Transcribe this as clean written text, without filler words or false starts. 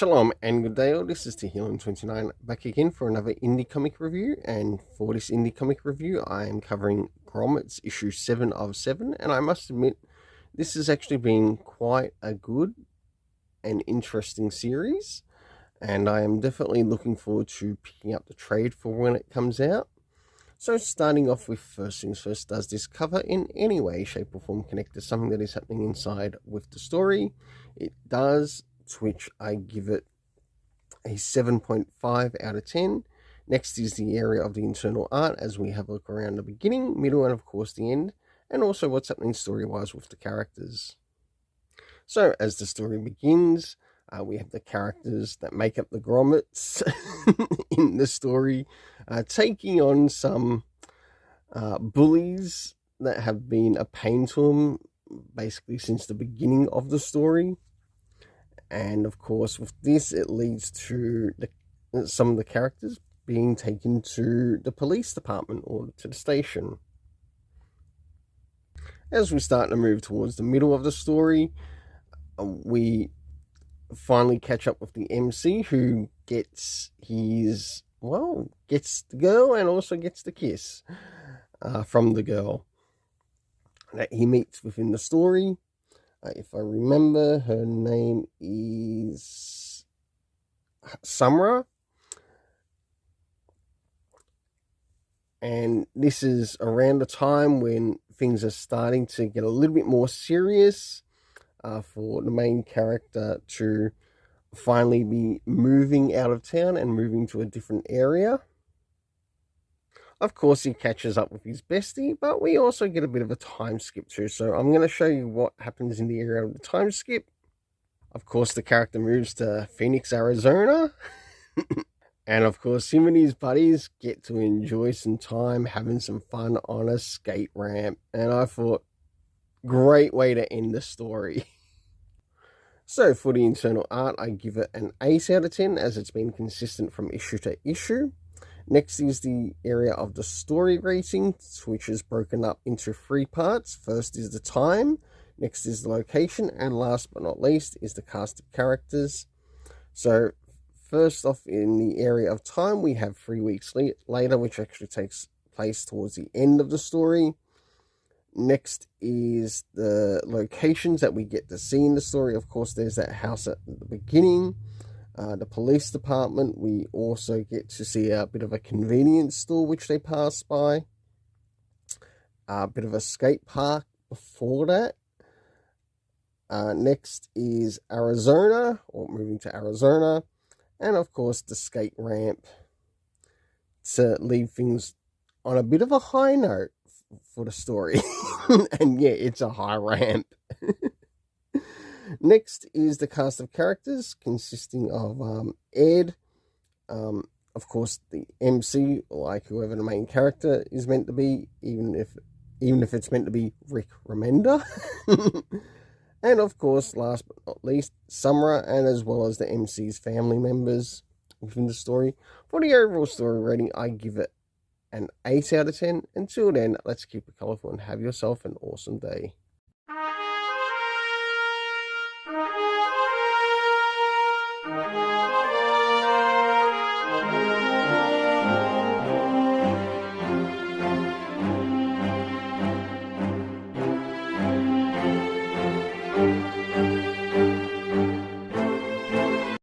Shalom and good day all, this is Tehillim29 back again for another indie comic review, and for this indie comic review I am covering Grommets issue 7 of 7, and I must admit this has actually been quite a good and interesting series, and I am definitely looking forward to picking up the trade for when it comes out. So starting off with first things first, does this cover in any way, shape or form connect to something that is happening inside with the story? It does, to which I give it a 7.5 out of 10. Next is the area of the internal art, as we have a look around the beginning, middle, and of course the end, and also what's happening story-wise with the characters. So as the story begins, we have the characters that make up the Grommets in the story taking on some bullies that have been a pain to them basically since the beginning of the story. And of course with this it leads to some of the characters being taken to the police department or to the station. As we start to move towards the middle of the story, we finally catch up with the MC, who gets the girl and also gets the kiss from the girl that he meets within the story. If I remember, her name is Summer. And this is around the time when things are starting to get a little bit more serious for the main character to finally be moving out of town and moving to a different area. Of course, he catches up with his bestie, but we also get a bit of a time skip too. So I'm going to show you what happens in the area of the time skip. Of course, the character moves to Phoenix, Arizona. And of course, him and his buddies get to enjoy some time having some fun on a skate ramp. And I thought, great way to end the story. So for the internal art, I give it an 8 out of 10, as it's been consistent from issue to issue. Next is the area of the story rating, which is broken up into 3 parts. First is the time, next is the location, and last but not least is the cast of characters. So first off, in the area of time, we have 3 weeks later, which actually takes place towards the end of the story. Next is the locations that we get to see in the story. Of course, there's that house at the beginning. The police department, we also get to see a bit of a convenience store which they pass by. A bit of a skate park before that. Next is Arizona, or moving to Arizona. And of course the skate ramp to leave things on a bit of a high note for the story. And yeah, it's a high ramp. Next is the cast of characters, consisting of Ed, of course the MC, like whoever the main character is meant to be, even if it's meant to be Rick Remender. And of course, last but not least, Summer, and as well as the MC's family members within the story. For the overall story rating, I give it an 8 out of 10. Until then, let's keep it colourful and have yourself an awesome day.